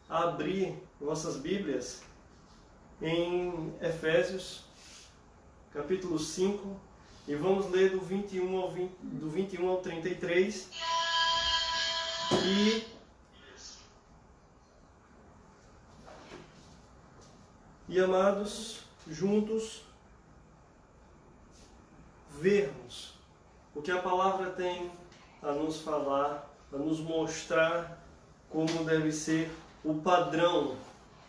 a abrir vossas Bíblias em Efésios, capítulo 5, e vamos ler do 21 ao 33. E amados, juntos, vermos o que a palavra tem a nos falar, a nos mostrar como deve ser o padrão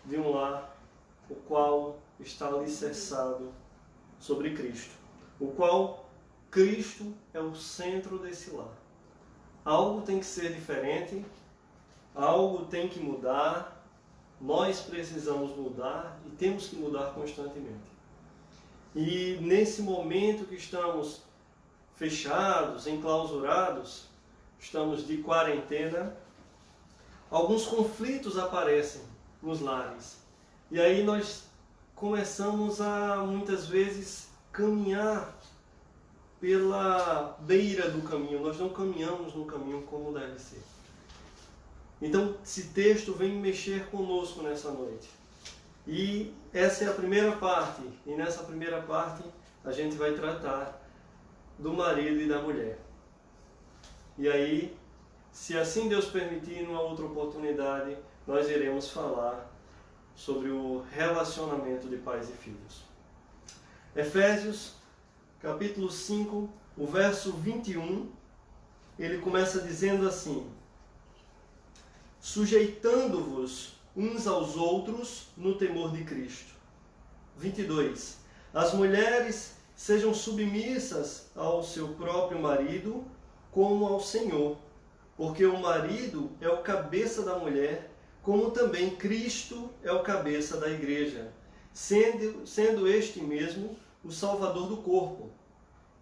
de um lar, o qual está alicerçado sobre Cristo, o qual Cristo é o centro desse lar. Algo tem que ser diferente, algo tem que mudar, nós precisamos mudar e temos que mudar constantemente. E nesse momento que estamos fechados, enclausurados, estamos de quarentena, alguns conflitos aparecem nos lares. E aí nós começamos a, muitas vezes, caminhar pela beira do caminho. Nós não caminhamos no caminho como deve ser. Então, esse texto vem mexer conosco nessa noite. E essa é a primeira parte. E nessa primeira parte, a gente vai tratar do marido e da mulher. E aí, se assim Deus permitir, numa outra oportunidade, nós iremos falar sobre o relacionamento de pais e filhos. Efésios, capítulo 5, o verso 21, ele começa dizendo assim: sujeitando-vos uns aos outros no temor de Cristo. 22. As mulheres sejam submissas ao seu próprio marido, como ao Senhor, porque o marido é o cabeça da mulher, como também Cristo é o cabeça da igreja, sendo este mesmo o Salvador do corpo.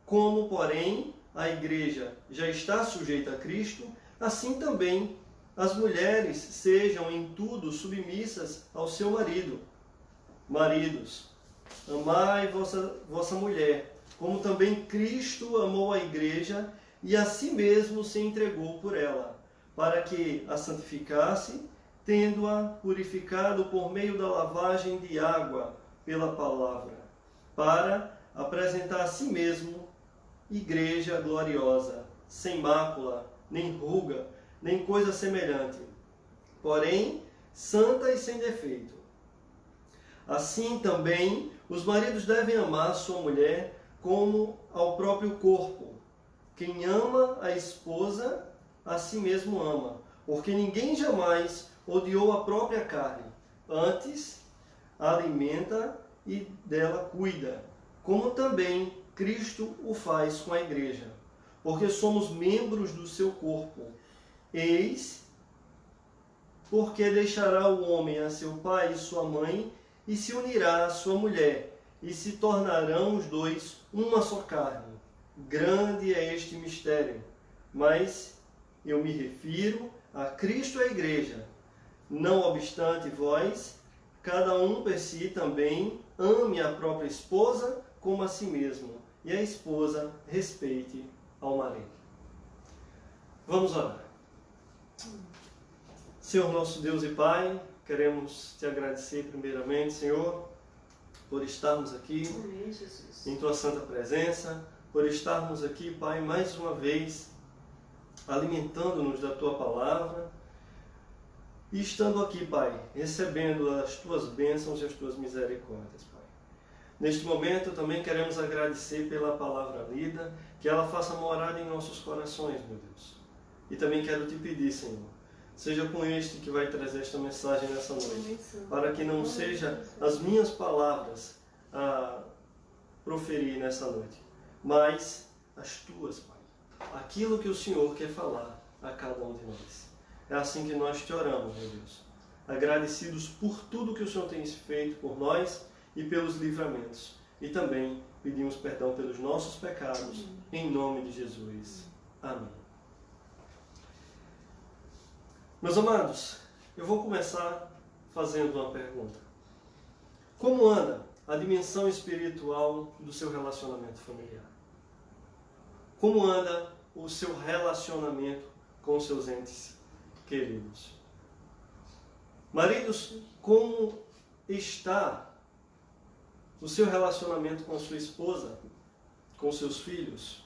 Como, porém, a igreja já está sujeita a Cristo, assim também as mulheres sejam em tudo submissas ao seu marido. Maridos, amai vossa mulher, como também Cristo amou a igreja e a si mesmo se entregou por ela, para que a santificasse, tendo-a purificado por meio da lavagem de água pela palavra, para apresentar a si mesmo igreja gloriosa, sem mácula, nem ruga, nem coisa semelhante, porém santa e sem defeito. Assim também os maridos devem amar sua mulher como ao próprio corpo. Quem ama a esposa, a si mesmo ama, porque ninguém jamais odiou a própria carne, antes a alimenta e dela cuida, como também Cristo o faz com a igreja, porque somos membros do seu corpo. Eis porque deixará o homem a seu pai e sua mãe, e se unirá à sua mulher, e se tornarão os dois uma só carne. Grande é este mistério, mas eu me refiro a Cristo e à igreja. Não obstante, vós, cada um por si também, ame a própria esposa como a si mesmo, e a esposa respeite ao marido. Vamos orar. Senhor nosso Deus e Pai, queremos te agradecer primeiramente, Senhor, por estarmos aqui em tua santa presença, por estarmos aqui, Pai, mais uma vez, alimentando-nos da tua palavra e estando aqui, Pai, recebendo as tuas bênçãos e as tuas misericórdias, Pai. Neste momento também queremos agradecer pela palavra lida, que ela faça morada em nossos corações, meu Deus. E também quero te pedir, Senhor, seja com este que vai trazer esta mensagem nessa noite, para que não seja as minhas palavras a proferir nessa noite, mas as tuas, Pai. Aquilo que o Senhor quer falar a cada um de nós. É assim que nós te oramos, meu Deus. Agradecidos por tudo que o Senhor tem feito por nós e pelos livramentos. E também pedimos perdão pelos nossos pecados, em nome de Jesus. Amém. Meus amados, eu vou começar fazendo uma pergunta. Como anda a dimensão espiritual do seu relacionamento familiar? Como anda o seu relacionamento com os seus entes queridos? Maridos, como está o seu relacionamento com sua esposa, com seus filhos?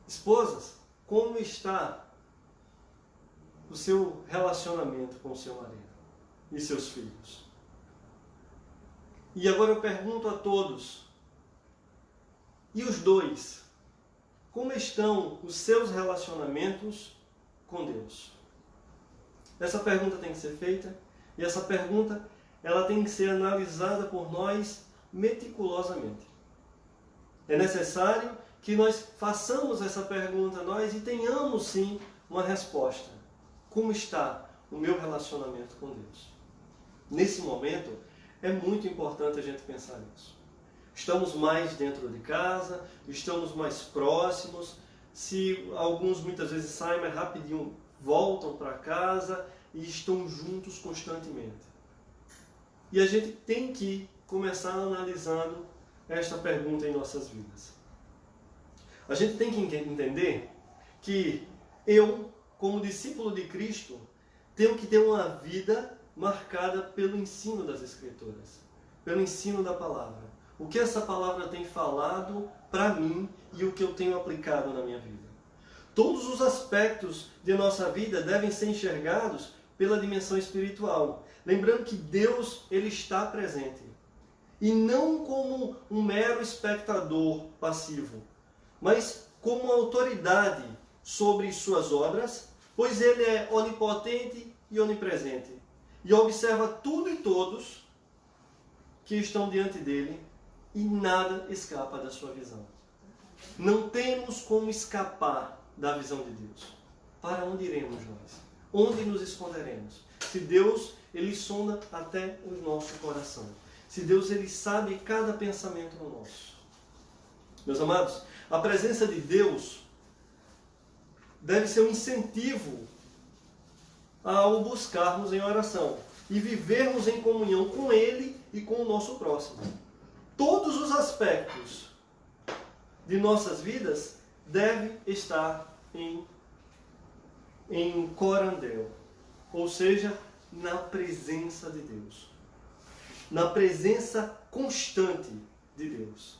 Esposas, como está o seu relacionamento com seu marido e seus filhos? E agora eu pergunto a todos, e os dois, como estão os seus relacionamentos com Deus? Essa pergunta tem que ser feita, e essa pergunta ela tem que ser analisada por nós meticulosamente. É necessário que nós façamos essa pergunta a nós e tenhamos sim uma resposta. Como está o meu relacionamento com Deus? Nesse momento, é muito importante a gente pensar nisso. Estamos mais dentro de casa, estamos mais próximos. Se alguns muitas vezes saem, mas rapidinho voltam para casa e estão juntos constantemente. E a gente tem que começar analisando esta pergunta em nossas vidas. A gente tem que entender que eu, como discípulo de Cristo, tenho que ter uma vida marcada pelo ensino das Escrituras, pelo ensino da palavra. O que essa palavra tem falado para mim e o que eu tenho aplicado na minha vida. Todos os aspectos de nossa vida devem ser enxergados pela dimensão espiritual. Lembrando que Deus, Ele está presente. E não como um mero espectador passivo, mas como autoridade sobre suas obras, pois Ele é onipotente e onipresente. E observa tudo e todos que estão diante dele e nada escapa da sua visão. Não temos como escapar da visão de Deus. Para onde iremos nós? Onde nos esconderemos? Se Deus, Ele sonda até o nosso coração. Se Deus, Ele sabe cada pensamento nosso. Meus amados, a presença de Deus deve ser um incentivo ao buscarmos em oração e vivermos em comunhão com Ele e com o nosso próximo. Todos os aspectos de nossas vidas devem estar em corandel, ou seja, na presença de Deus, na presença constante de Deus.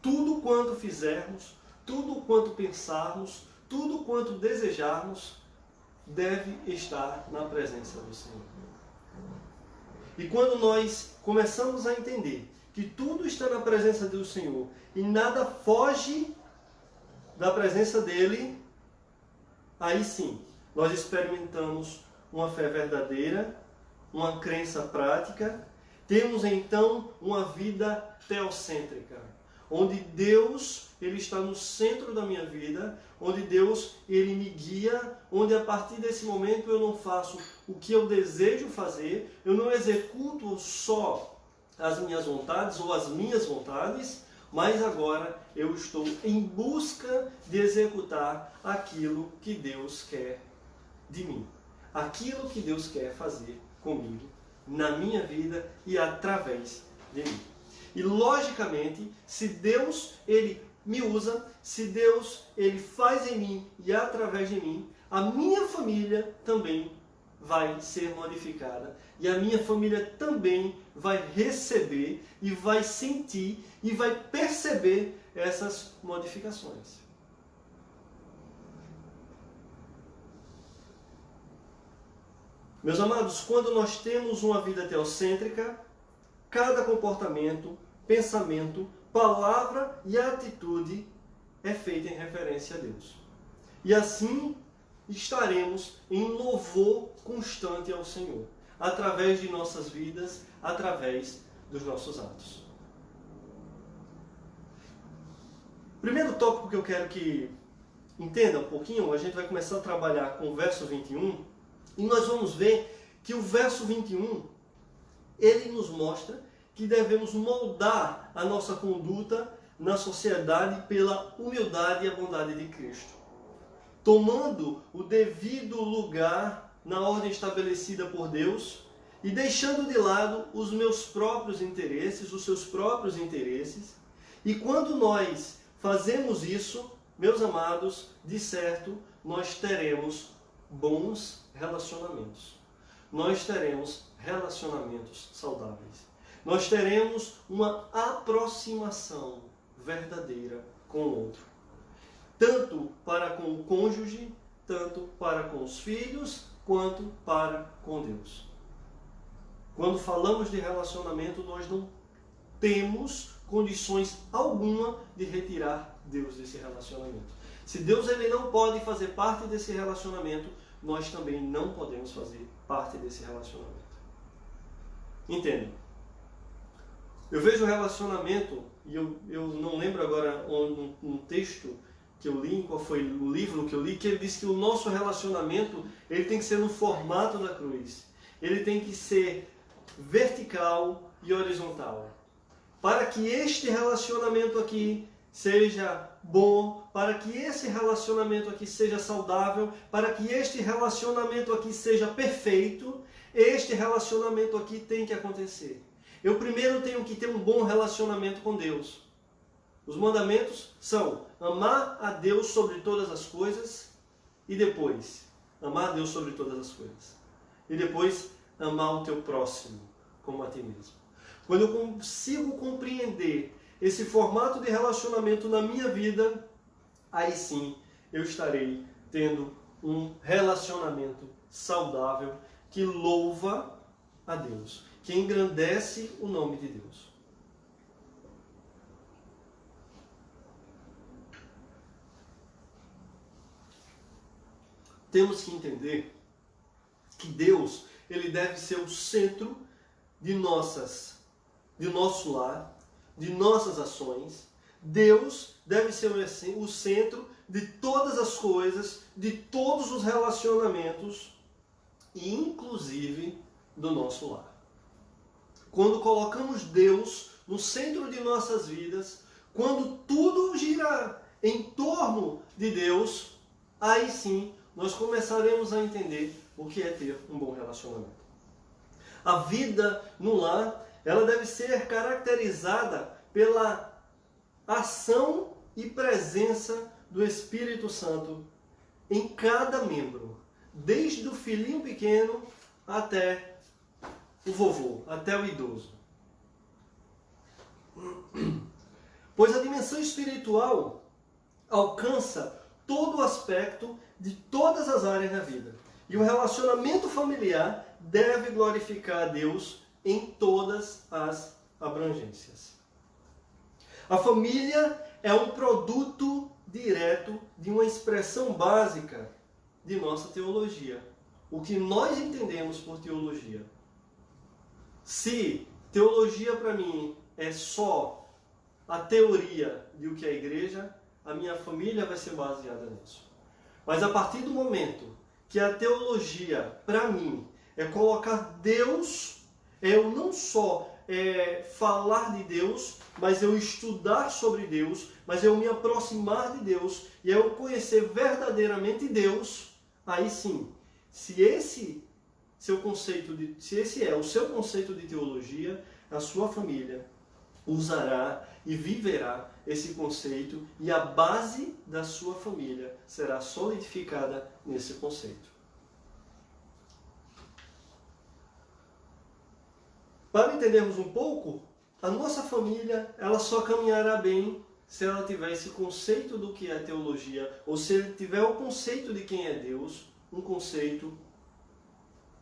Tudo quanto fizermos, tudo quanto pensarmos, tudo quanto desejarmos, deve estar na presença do Senhor. E quando nós começamos a entender que tudo está na presença do Senhor e nada foge da presença dEle, aí sim, nós experimentamos uma fé verdadeira, uma crença prática, temos então uma vida teocêntrica, onde Deus, Ele está no centro da minha vida, onde Deus, Ele me guia, onde a partir desse momento eu não faço o que eu desejo fazer, eu não executo só as minhas vontades ou as minhas vontades, mas agora eu estou em busca de executar aquilo que Deus quer de mim, aquilo que Deus quer fazer comigo, na minha vida e através de mim. E logicamente, se Deus, Ele me usa, se Deus, Ele faz em mim e através de mim, a minha família também vai ser modificada. E a minha família também vai receber e vai sentir e vai perceber essas modificações. Meus amados, quando nós temos uma vida teocêntrica, cada comportamento, pensamento, palavra e atitude é feita em referência a Deus. E assim estaremos em louvor constante ao Senhor, através de nossas vidas, através dos nossos atos. Primeiro tópico que eu quero que entenda um pouquinho, a gente vai começar a trabalhar com o verso 21, e nós vamos ver que o verso 21, ele nos mostra que devemos moldar a nossa conduta na sociedade pela humildade e a bondade de Cristo, tomando o devido lugar na ordem estabelecida por Deus e deixando de lado os meus próprios interesses, os seus próprios interesses. E quando nós fazemos isso, meus amados, de certo, nós teremos bons relacionamentos. Nós teremos relacionamentos saudáveis. Nós teremos uma aproximação verdadeira com o outro. Tanto para com o cônjuge, tanto para com os filhos, quanto para com Deus. Quando falamos de relacionamento, nós não temos condições alguma de retirar Deus desse relacionamento. Se Deus ele não pode fazer parte desse relacionamento, nós também não podemos fazer parte desse relacionamento. Entendam? Eu vejo o relacionamento, e eu não lembro agora um texto que eu li, qual foi o livro que eu li, que ele diz que o nosso relacionamento ele tem que ser no formato da cruz. Ele tem que ser vertical e horizontal. Para que este relacionamento aqui seja bom, para que esse relacionamento aqui seja saudável, para que este relacionamento aqui seja perfeito, este relacionamento aqui tem que acontecer. Eu primeiro tenho que ter um bom relacionamento com Deus. Os mandamentos são amar a Deus sobre todas as coisas e depois amar a Deus sobre todas as coisas. E depois amar o teu próximo como a ti mesmo. Quando eu consigo compreender esse formato de relacionamento na minha vida, aí sim eu estarei tendo um relacionamento saudável que louva a Deus, que engrandece o nome de Deus. Temos que entender que Deus ele deve ser o centro de nosso lar, de nossas ações. Deus deve ser o centro de todas as coisas, de todos os relacionamentos e inclusive do nosso lar. Quando colocamos Deus no centro de nossas vidas, quando tudo gira em torno de Deus, aí sim nós começaremos a entender o que é ter um bom relacionamento. A vida no lar, ela deve ser caracterizada pela ação e presença do Espírito Santo em cada membro, desde o filhinho pequeno até o vovô, até o idoso. Pois a dimensão espiritual alcança todo o aspecto de todas as áreas da vida. E o relacionamento familiar deve glorificar a Deus em todas as abrangências. A família é um produto direto de uma expressão básica de nossa teologia. O que nós entendemos por teologia. Se teologia para mim é só a teoria de o que é a igreja, a minha família vai ser baseada nisso. Mas a partir do momento que a teologia, para mim, é colocar Deus, eu não só falar de Deus, mas eu estudar sobre Deus, mas eu me aproximar de Deus e eu conhecer verdadeiramente Deus, aí sim, se esse é o seu conceito de teologia, a sua família usará e viverá esse conceito e a base da sua família será solidificada nesse conceito. Para entendermos um pouco, a nossa família ela só caminhará bem se ela tiver esse conceito do que é teologia, ou se ele tiver o conceito de quem é Deus, um conceito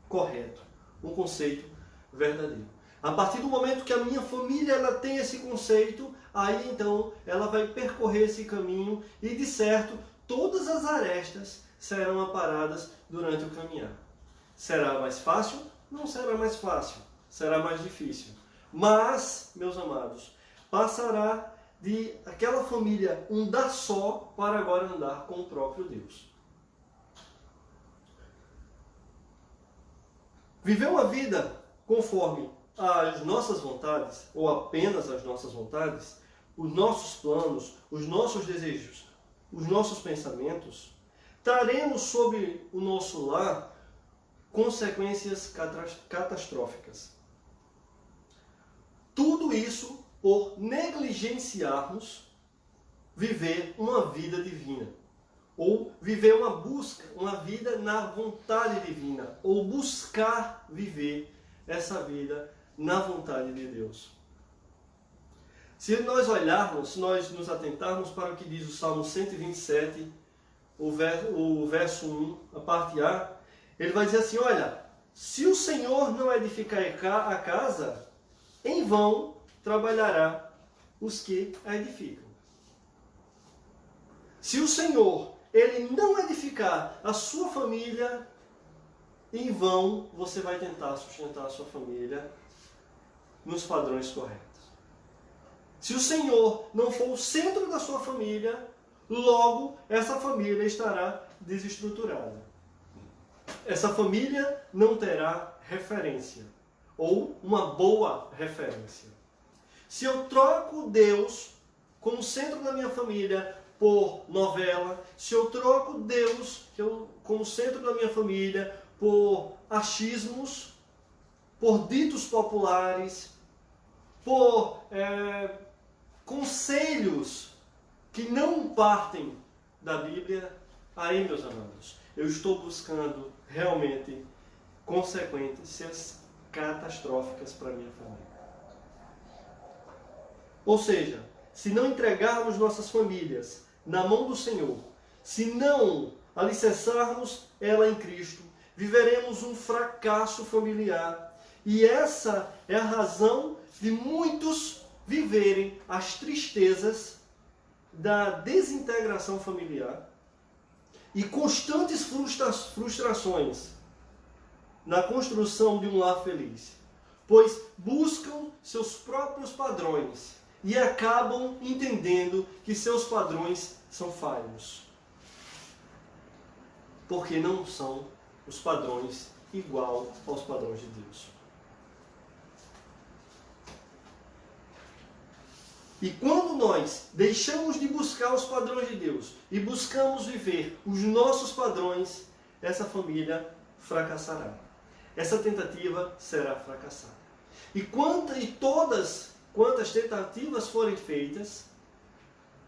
correto, um conceito verdadeiro. A partir do momento que a minha família ela tem esse conceito, aí então ela vai percorrer esse caminho e de certo todas as arestas serão aparadas durante o caminhar. Será mais fácil? Não será mais fácil, será mais difícil. Mas, meus amados, passará de aquela família andar só para agora andar com o próprio Deus. Viver uma vida conforme as nossas vontades, ou apenas as nossas vontades, os nossos planos, os nossos desejos, os nossos pensamentos, traremos sobre o nosso lar consequências catastróficas. Tudo isso por negligenciarmos viver uma vida divina. ou viver uma busca, uma vida na vontade divina, ou buscar viver essa vida na vontade de Deus. Se nós olharmos, se nós nos atentarmos para o que diz o Salmo 127, o verso 1, a parte A, ele vai dizer assim, olha, se o Senhor não edificar a casa, em vão trabalhará os que a edificam. Se o Senhor, ele não edificar a sua família, em vão você vai tentar sustentar a sua família nos padrões corretos. Se o Senhor não for o centro da sua família, logo essa família estará desestruturada. Essa família não terá referência, ou uma boa referência. Se eu troco Deus como centro da minha família por novela, se eu troco Deus como centro da minha família por achismos, por ditos populares, por conselhos que não partem da Bíblia, aí, meus amados, eu estou buscando realmente consequências catastróficas para a minha família. Ou seja, se não entregarmos nossas famílias na mão do Senhor, se não alicerçarmos ela em Cristo, viveremos um fracasso familiar. E essa é a razão de muitos viverem as tristezas da desintegração familiar e constantes frustrações na construção de um lar feliz, pois buscam seus próprios padrões e acabam entendendo que seus padrões são falhos, porque não são os padrões igual aos padrões de Deus. E quando nós deixamos de buscar os padrões de Deus e buscamos viver os nossos padrões, essa família fracassará. Essa tentativa será fracassada. E quantas tentativas forem feitas,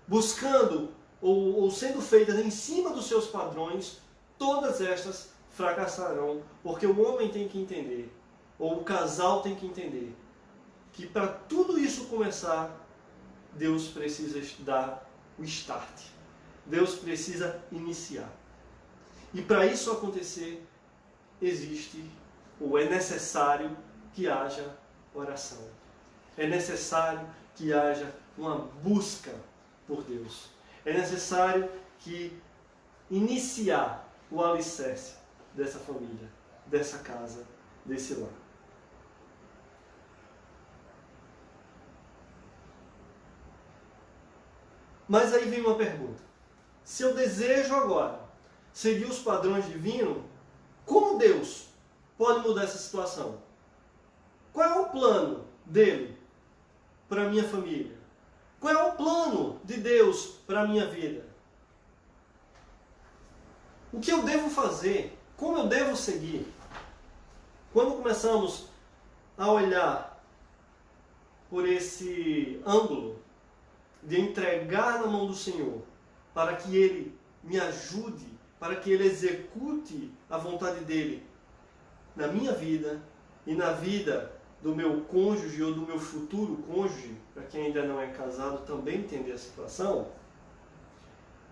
buscando ou sendo feitas em cima dos seus padrões, todas estas fracassarão, porque o homem tem que entender, ou o casal tem que entender, que para tudo isso começar, Deus precisa dar o start. Deus precisa iniciar. E para isso acontecer, existe ou é necessário que haja oração. É necessário que haja uma busca por Deus. É necessário que iniciar o alicerce dessa família, dessa casa, desse lar. Mas aí vem uma pergunta. Se eu desejo agora seguir os padrões divinos, como Deus pode mudar essa situação? Qual é o plano dele para a minha família? Qual é o plano de Deus para a minha vida? O que eu devo fazer? Como eu devo seguir? Quando começamos a olhar por esse ângulo de entregar na mão do Senhor, para que Ele me ajude, para que Ele execute a vontade dEle na minha vida e na vida do meu cônjuge ou do meu futuro cônjuge, para quem ainda não é casado também entender a situação,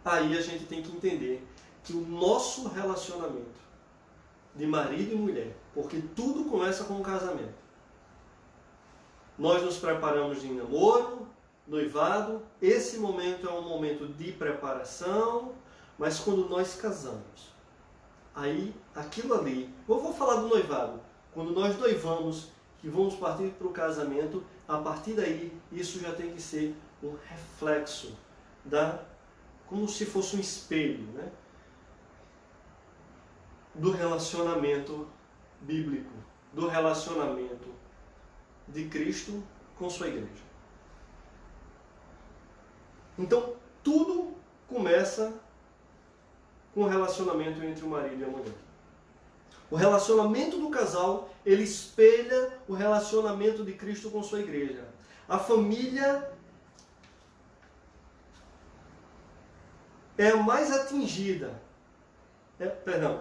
aí a gente tem que entender que o nosso relacionamento de marido e mulher, porque tudo começa com o casamento. Nós nos preparamos em namoro, noivado, esse momento é um momento de preparação, mas quando nós casamos, aí aquilo ali, eu vou falar do noivado, quando nós noivamos, que vamos partir para o casamento, a partir daí, isso já tem que ser um reflexo, como se fosse um espelho, né? Do relacionamento bíblico, do relacionamento de Cristo com sua igreja. Então, tudo começa com o relacionamento entre o marido e a mulher. O relacionamento do casal, ele espelha o relacionamento de Cristo com sua igreja. A família é a mais atingida.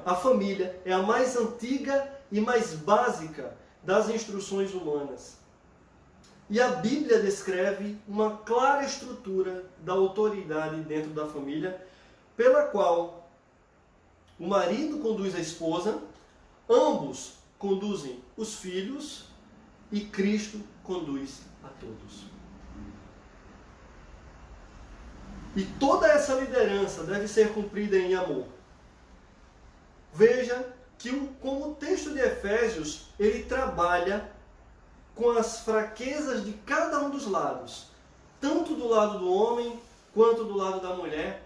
A família é a mais antiga e mais básica das instruções humanas. E a Bíblia descreve uma clara estrutura da autoridade dentro da família, pela qual o marido conduz a esposa, ambos conduzem os filhos e Cristo conduz a todos. E toda essa liderança deve ser cumprida em amor. Veja que, como o texto de Efésios, ele trabalha com as fraquezas de cada um dos lados, tanto do lado do homem quanto do lado da mulher,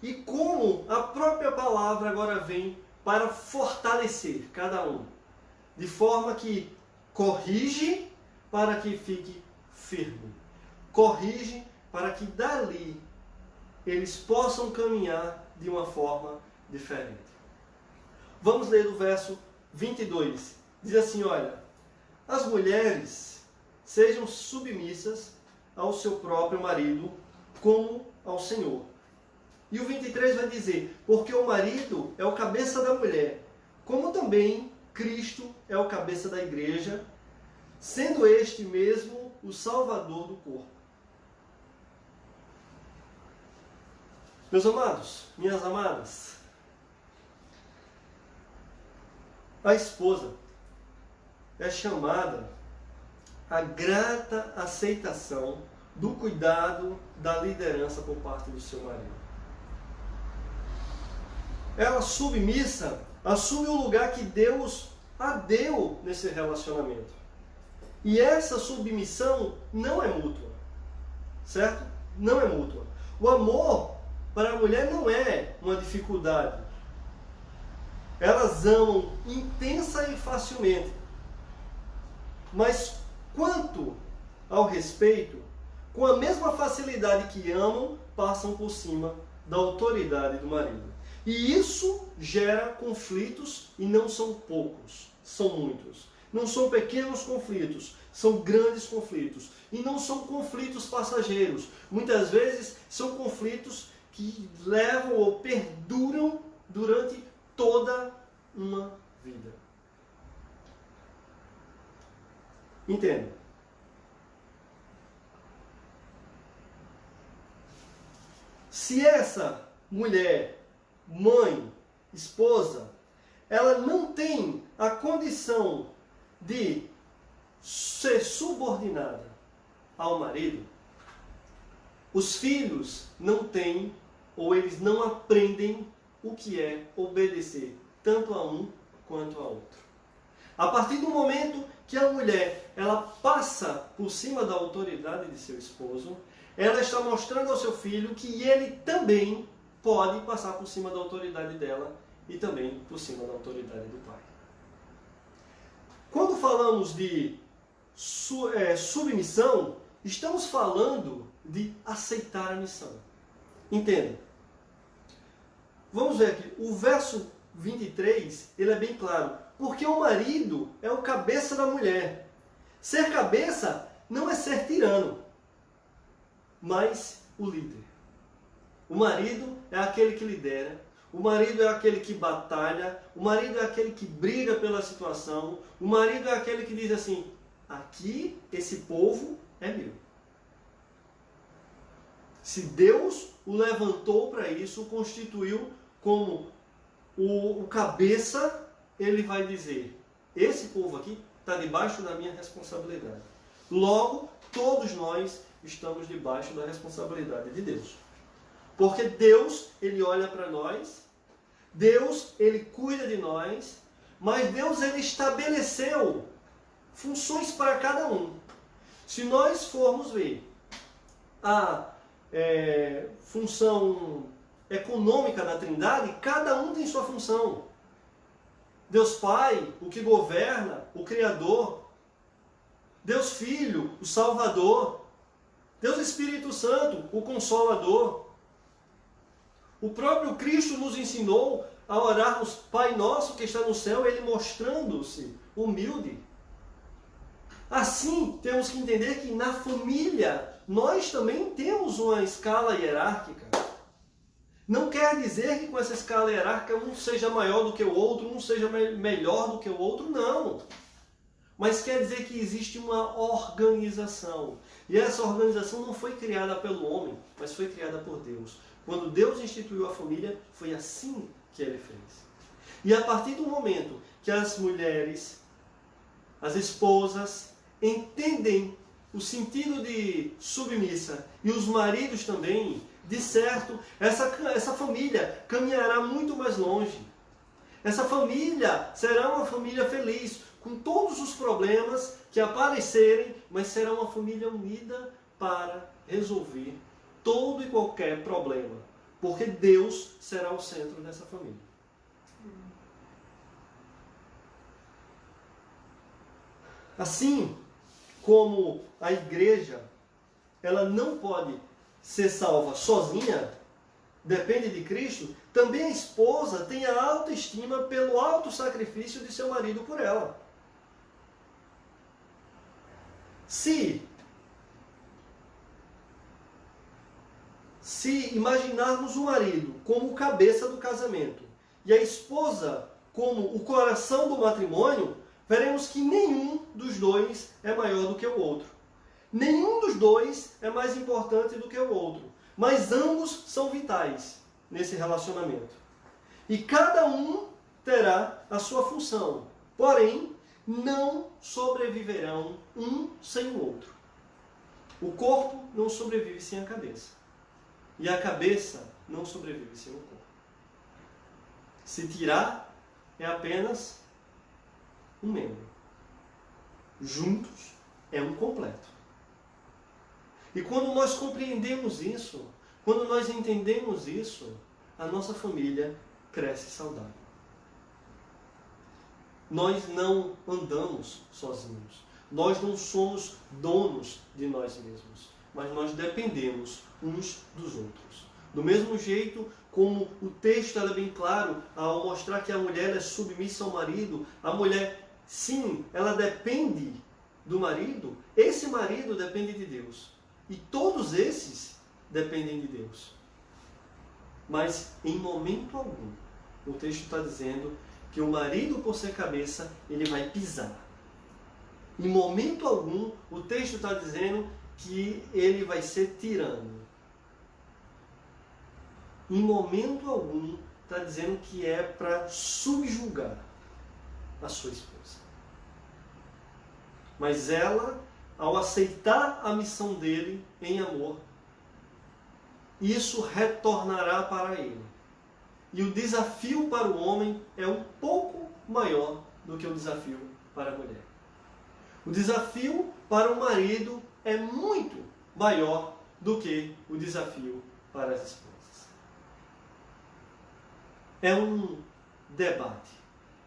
e como a própria palavra agora vem para fortalecer cada um, de forma que corrige para que fique firme, corrige para que dali eles possam caminhar de uma forma diferente. Vamos ler o verso 22. Diz assim, olha: as mulheres sejam submissas ao seu próprio marido, como ao Senhor. E o 23 vai dizer: porque o marido é o cabeça da mulher, como também Cristo é o cabeça da igreja, sendo este mesmo o Salvador do corpo. Meus amados, minhas amadas, a esposa é chamada à grata aceitação do cuidado da liderança por parte do seu marido. Ela, submissa, assume o lugar que Deus a deu nesse relacionamento. E essa submissão não é mútua, certo? Não é mútua. O amor para a mulher não é uma dificuldade. Elas amam intensa e facilmente. Mas quanto ao respeito, com a mesma facilidade que amam, passam por cima da autoridade do marido. E isso gera conflitos, e não são poucos, são muitos. Não são pequenos conflitos, são grandes conflitos. E não são conflitos passageiros. Muitas vezes são conflitos que levam ou perduram durante toda uma vida. Entenda. Se essa mulher, mãe, esposa, ela não tem a condição de ser subordinada ao marido, os filhos não têm, ou eles não aprendem o que é obedecer tanto a um quanto a outro. A partir do momento que a mulher ela passa por cima da autoridade de seu esposo, ela está mostrando ao seu filho que ele também pode passar por cima da autoridade dela e também por cima da autoridade do pai. Quando falamos de submissão, estamos falando de aceitar a missão. Entenda. Vamos ver aqui, o verso 23, ele é bem claro. Porque o marido é o cabeça da mulher. Ser cabeça não é ser tirano, mas o líder. O marido é aquele que lidera, o marido é aquele que batalha, o marido é aquele que briga pela situação, o marido é aquele que diz assim: aqui esse povo é meu. Se Deus o levantou para isso, o constituiu como o cabeça, ele vai dizer: esse povo aqui está debaixo da minha responsabilidade. Logo, todos nós estamos debaixo da responsabilidade de Deus. Porque Deus, ele olha para nós, Deus, ele cuida de nós, mas Deus, ele estabeleceu funções para cada um. Se nós formos ver a função econômica da Trindade, cada um tem sua função. Deus Pai, o que governa, o Criador. Deus Filho, o Salvador. Deus Espírito Santo, o Consolador. O próprio Cristo nos ensinou a orarmos Pai Nosso que está no céu, Ele mostrando-se humilde. Assim, temos que entender que na família nós também temos uma escala hierárquica. Não quer dizer que com essa escala hierárquica um seja maior do que o outro, um seja melhor do que o outro, não. Mas quer dizer que existe uma organização. E essa organização não foi criada pelo homem, mas foi criada por Deus. Quando Deus instituiu a família, foi assim que Ele fez. E a partir do momento que as mulheres, as esposas, entendem o sentido de submissa e os maridos também, de certo, essa família caminhará muito mais longe. Essa família será uma família feliz, com todos os problemas que aparecerem, mas será uma família unida para resolver todo e qualquer problema. Porque Deus será o centro dessa família. Assim como a igreja, ela não pode ser salva sozinha, depende de Cristo, também a esposa tem a autoestima pelo alto sacrifício de seu marido por ela. Se imaginarmos o marido como o cabeça do casamento e a esposa como o coração do matrimônio, veremos que nenhum dos dois é maior do que o outro. Nenhum dos dois é mais importante do que o outro. Mas ambos são vitais nesse relacionamento. E cada um terá a sua função. Porém, não sobreviverão um sem o outro. O corpo não sobrevive sem a cabeça. E a cabeça não sobrevive sem o corpo. Se tirar, é apenas um membro. Juntos é um completo. E quando nós compreendemos isso, quando nós entendemos isso, a nossa família cresce saudável. Nós não andamos sozinhos. Nós não somos donos de nós mesmos, mas nós dependemos uns dos outros. Do mesmo jeito como o texto é bem claro ao mostrar que a mulher é submissa ao marido, a mulher, sim, ela depende do marido, esse marido depende de Deus. E todos esses dependem de Deus. Mas em momento algum, o texto está dizendo que o marido, por ser cabeça, ele vai pisar. Em momento algum, o texto está dizendo que ele vai ser tirano. Em momento algum, está dizendo que é para subjugar a sua esposa. Mas ela, ao aceitar a missão dele em amor, isso retornará para ele. E o desafio para o homem é um pouco maior do que o desafio para a mulher. O desafio para o marido é muito maior do que o desafio para as esposas. É um debate,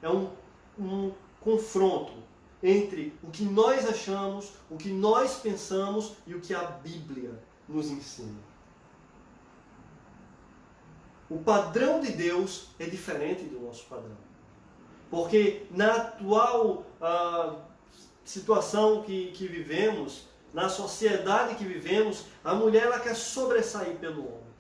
é um confronto entre o que nós achamos, o que nós pensamos e o que a Bíblia nos ensina. O padrão de Deus é diferente do nosso padrão. Porque na atual situação que vivemos, na sociedade que vivemos, a mulher ela quer sobressair pelo homem.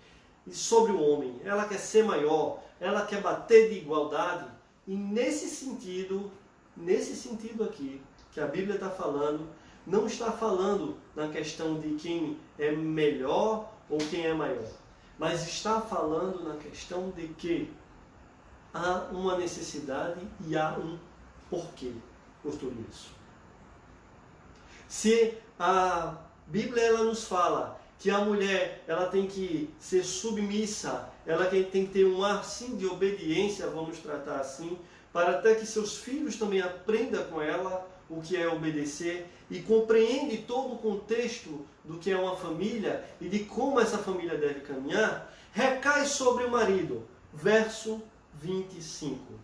E sobre o homem, ela quer ser maior, ela quer bater de igualdade. E nesse sentido aqui, que a Bíblia está falando, não está falando na questão de quem é melhor ou quem é maior. Mas está falando na questão de que há uma necessidade e há um porquê por tudo isso. Se a Bíblia ela nos fala que a mulher ela tem que ser submissa, ela tem que ter um ar sim de obediência, vamos tratar assim, para até que seus filhos também aprendam com ela o que é obedecer e compreende todo o contexto do que é uma família e de como essa família deve caminhar, recai sobre o marido. Verso 25.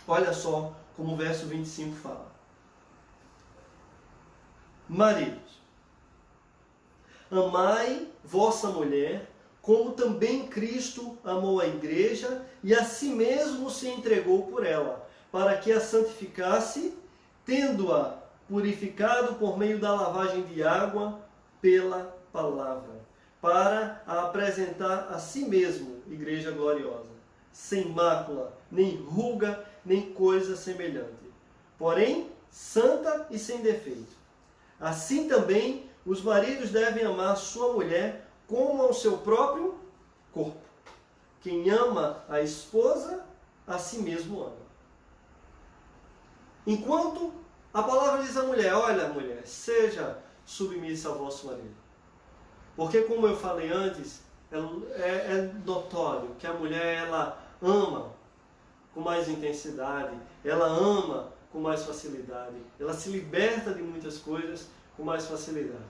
Olha só como o verso 25 fala. Maridos, amai vossa mulher, como também Cristo amou a igreja e a si mesmo se entregou por ela, para que a santificasse, tendo-a purificado por meio da lavagem de água pela palavra, para apresentar a si mesmo igreja gloriosa, sem mácula, nem ruga, nem coisa semelhante, porém santa e sem defeito. Assim também os maridos devem amar sua mulher como ao seu próprio corpo. Quem ama a esposa, a si mesmo ama. Enquanto a palavra diz à mulher, olha mulher, seja submissa ao vosso marido. Porque como eu falei antes, é notório que a mulher ela ama com mais intensidade, ela ama com mais facilidade, ela se liberta de muitas coisas com mais facilidade.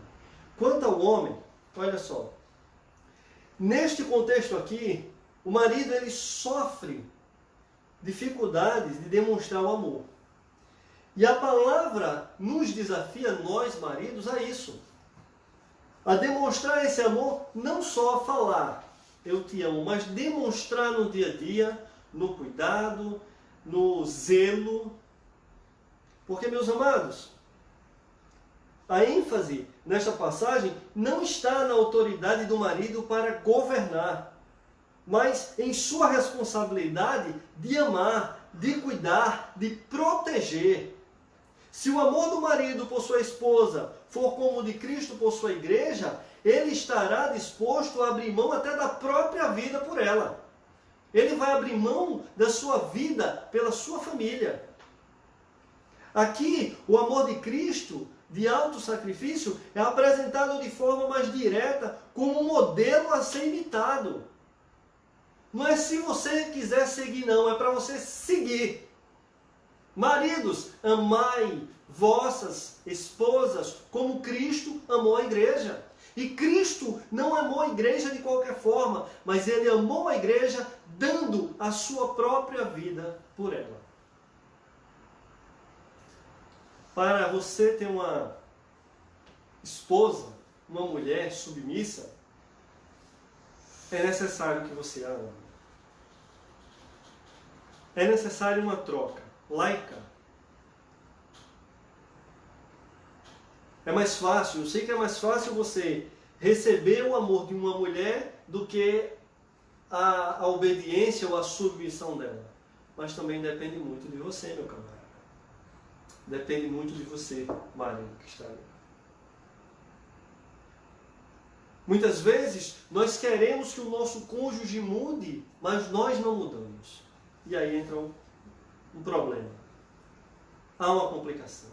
Quanto ao homem, olha só, neste contexto aqui, o marido ele sofre dificuldades de demonstrar o amor. E a palavra nos desafia, nós maridos, a isso. A demonstrar esse amor, não só a falar, eu te amo, mas demonstrar no dia a dia, no cuidado, no zelo. Porque, meus amados, a ênfase nesta passagem não está na autoridade do marido para governar, mas em sua responsabilidade de amar, de cuidar, de proteger. Se o amor do marido por sua esposa for como o de Cristo por sua igreja, ele estará disposto a abrir mão até da própria vida por ela. Ele vai abrir mão da sua vida pela sua família. Aqui, o amor de Cristo, de alto sacrifício, é apresentado de forma mais direta como um modelo a ser imitado. Não é se você quiser seguir, não, é para você seguir. Maridos, amai vossas esposas como Cristo amou a igreja. E Cristo não amou a igreja de qualquer forma, mas Ele amou a igreja dando a sua própria vida por ela. Para você ter uma esposa, uma mulher submissa, é necessário que você a ame. É necessário uma troca laica. É mais fácil, eu sei que é mais fácil você receber o amor de uma mulher do que a obediência ou a submissão dela. Mas também depende muito de você, meu camarada. Depende muito de você, marido, que está ali. Muitas vezes nós queremos que o nosso cônjuge mude, mas nós não mudamos. E aí entra um problema. Há uma complicação.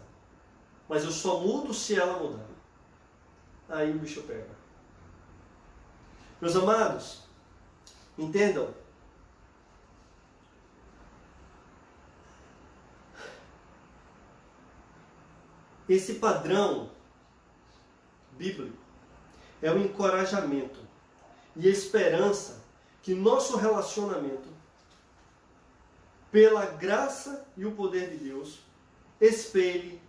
Mas eu só mudo se ela mudar. Aí o bicho pega. Meus amados, entendam. Esse padrão bíblico é um encorajamento e esperança que nosso relacionamento, pela graça e o poder de Deus, espelhe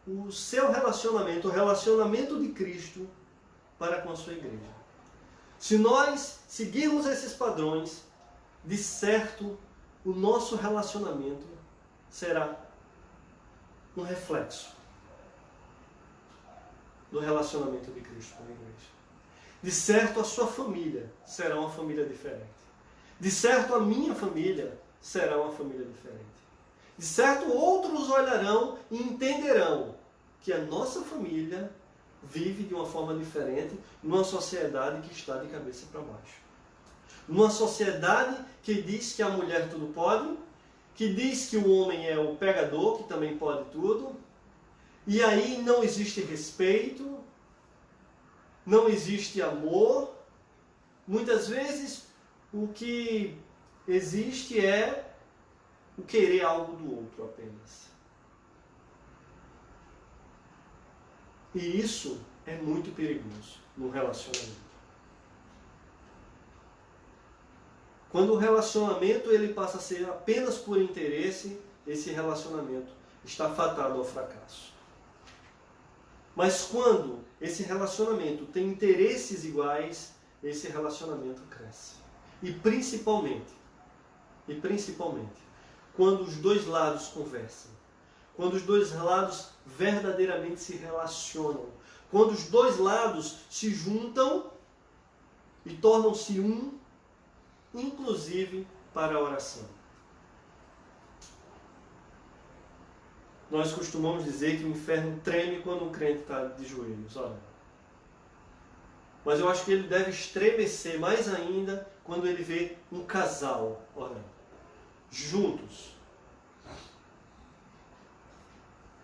o seu relacionamento, o relacionamento de Cristo para com a sua igreja. Se nós seguirmos esses padrões, de certo, o nosso relacionamento será um reflexo do relacionamento de Cristo com a igreja. De certo, a sua família será uma família diferente. De certo, a minha família será uma família diferente. De certo, outros olharão e entenderão que a nossa família vive de uma forma diferente numa sociedade que está de cabeça para baixo. Numa sociedade que diz que a mulher tudo pode, que diz que o homem é o pegador, que também pode tudo, e aí não existe respeito, não existe amor. Muitas vezes o que existe é o querer algo do outro apenas. E isso é muito perigoso no relacionamento. Quando o relacionamento ele passa a ser apenas por interesse, esse relacionamento está fadado ao fracasso. Mas quando esse relacionamento tem interesses iguais, esse relacionamento cresce. E principalmente, quando os dois lados conversam, quando os dois lados verdadeiramente se relacionam, quando os dois lados se juntam e tornam-se um, inclusive para a oração. Nós costumamos dizer que o inferno treme quando um crente está de joelhos, olha. Mas eu acho que ele deve estremecer mais ainda quando ele vê um casal orando, juntos,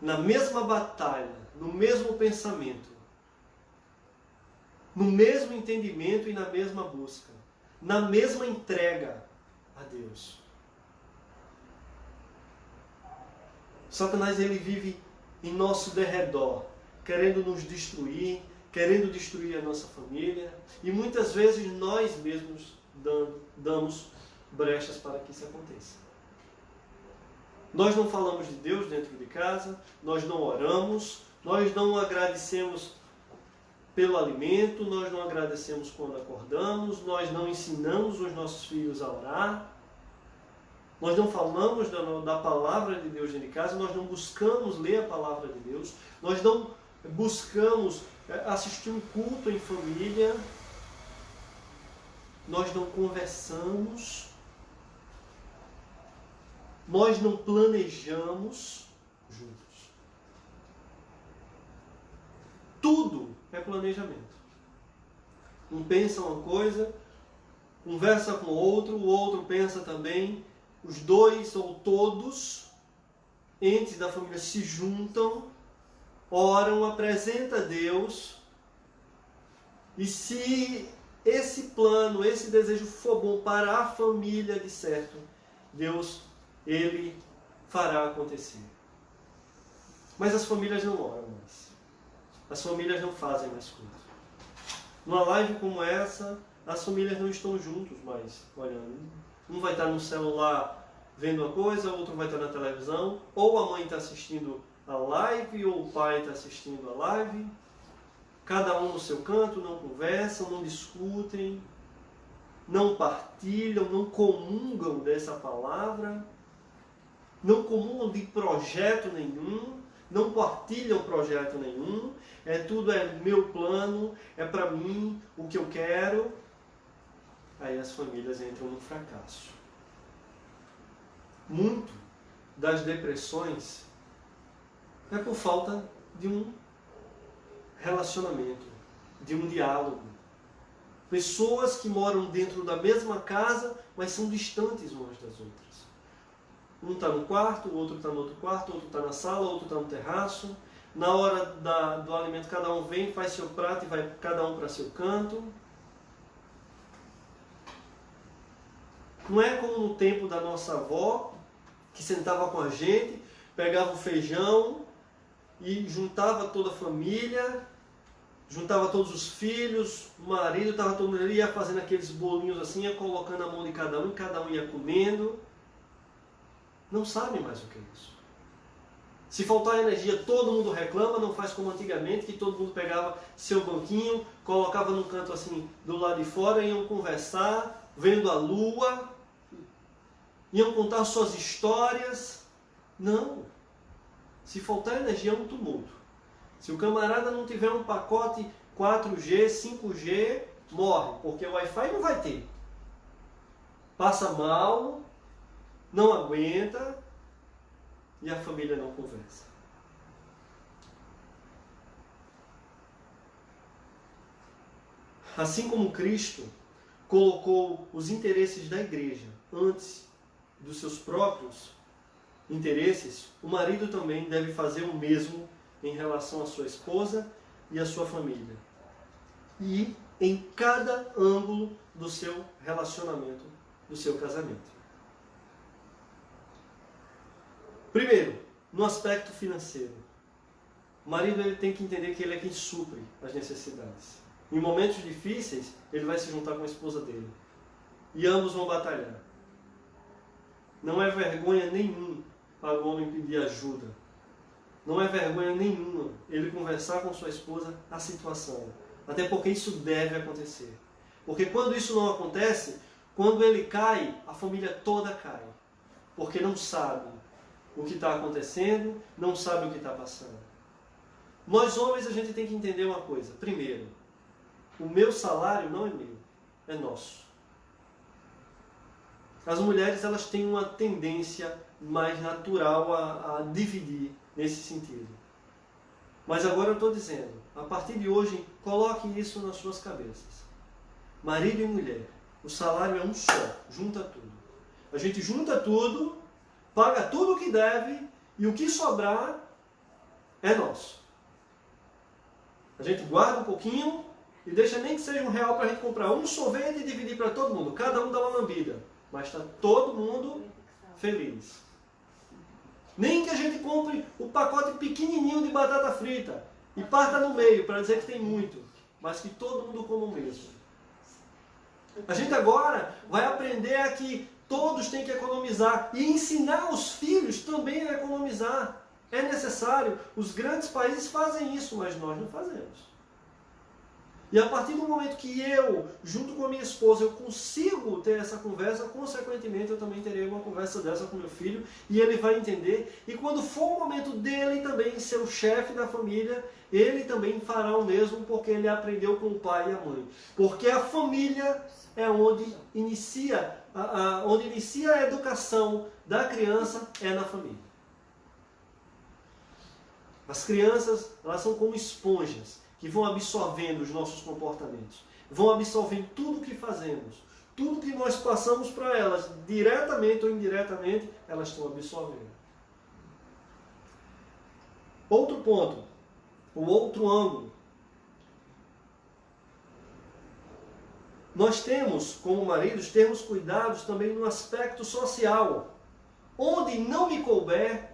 na mesma batalha, no mesmo pensamento, no mesmo entendimento e na mesma busca, na mesma entrega a Deus. Satanás, ele vive em nosso derredor, querendo nos destruir, querendo destruir a nossa família, e muitas vezes nós mesmos damos brechas para que isso aconteça. Nós não falamos de Deus dentro de casa, nós não oramos, nós não agradecemos pelo alimento, nós não agradecemos quando acordamos, nós não ensinamos os nossos filhos a orar, nós não falamos da palavra de Deus dentro de casa, nós não buscamos ler a palavra de Deus, nós não buscamos assistir um culto em família, nós não conversamos, nós não planejamos juntos. Tudo é planejamento. Um pensa uma coisa, conversa com o outro pensa também, os dois ou todos entes da família se juntam, oram, apresentam a Deus, e se esse plano, esse desejo for bom para a família de certo, Deus, ele fará acontecer. Mas as famílias não oram mais. As famílias não fazem mais coisas. Numa live como essa, as famílias não estão juntos mais olhando. Um vai estar no celular vendo uma coisa, outro vai estar na televisão, ou a mãe está assistindo a live, ou o pai está assistindo a live. Cada um no seu canto, não conversam, não discutem, não partilham, não comungam dessa palavra, não comungam de projeto nenhum, não partilham projeto nenhum, tudo é meu plano, é para mim, o que eu quero. Aí as famílias entram no fracasso. Muito das depressões é por falta de um relacionamento, de um diálogo. Pessoas que moram dentro da mesma casa, mas são distantes umas das outras. Um está no quarto, o outro está no outro quarto, o outro está na sala, o outro está no terraço. Na hora do alimento, cada um vem, faz seu prato e vai cada um para seu canto. Não é como no tempo da nossa avó, que sentava com a gente, pegava o feijão e juntava toda a família, juntava todos os filhos, o marido, estava todo mundo ali, ia fazendo aqueles bolinhos assim, ia colocando a mão de cada um, e cada um ia comendo. Não sabe mais o que é isso. Se faltar energia, todo mundo reclama, não faz como antigamente, que todo mundo pegava seu banquinho, colocava num canto assim do lado de fora, iam conversar, vendo a lua, iam contar suas histórias. Não. Se faltar energia, é um tumulto. Se o camarada não tiver um pacote 4G, 5G, morre, porque o Wi-Fi não vai ter. Passa mal, não aguenta e a família não conversa. Assim como Cristo colocou os interesses da igreja antes dos seus próprios interesses, o marido também deve fazer o mesmo em relação à sua esposa e à sua família. E em cada ângulo do seu relacionamento, do seu casamento. Primeiro, no aspecto financeiro. O marido ele tem que entender que ele é quem supre as necessidades. Em momentos difíceis, ele vai se juntar com a esposa dele. E ambos vão batalhar. Não é vergonha nenhuma para o homem pedir ajuda. Não é vergonha nenhuma ele conversar com sua esposa a situação. Até porque isso deve acontecer. Porque quando isso não acontece, quando ele cai, a família toda cai. Porque não sabe o que está acontecendo, não sabe o que está passando. Nós homens, a gente tem que entender uma coisa. Primeiro, o meu salário não é meu. é nosso. As mulheres, elas têm uma tendência mais natural a dividir nesse sentido. Mas agora eu estou dizendo, a partir de hoje, coloque isso nas suas cabeças. Marido e mulher, o salário é um só, junta tudo. A gente junta tudo, paga tudo o que deve e o que sobrar é nosso. A gente guarda um pouquinho e deixa nem que seja R$1 para a gente comprar um sorvete e dividir para todo mundo. Cada um dá uma lambida, mas está todo mundo feliz. Nem que a gente compre o pacote pequenininho de batata frita e parta no meio para dizer que tem muito, mas que todo mundo coma o mesmo. A gente agora vai aprender a que todos têm que economizar e ensinar os filhos também a economizar. É necessário. Os grandes países fazem isso, mas nós não fazemos. E a partir do momento que eu, junto com a minha esposa, eu consigo ter essa conversa, consequentemente eu também terei uma conversa dessa com meu filho e ele vai entender. E quando for o momento dele também ser o chefe da família, ele também fará o mesmo porque ele aprendeu com o pai e a mãe. Porque a família é onde inicia a educação da criança, é na família. As crianças, elas são como esponjas que vão absorvendo os nossos comportamentos, vão absorvendo tudo o que fazemos, tudo que nós passamos para elas, diretamente ou indiretamente, elas estão absorvendo. Outro ponto, o outro ângulo. Nós temos, como maridos, termos cuidados também no aspecto social. Onde não me couber,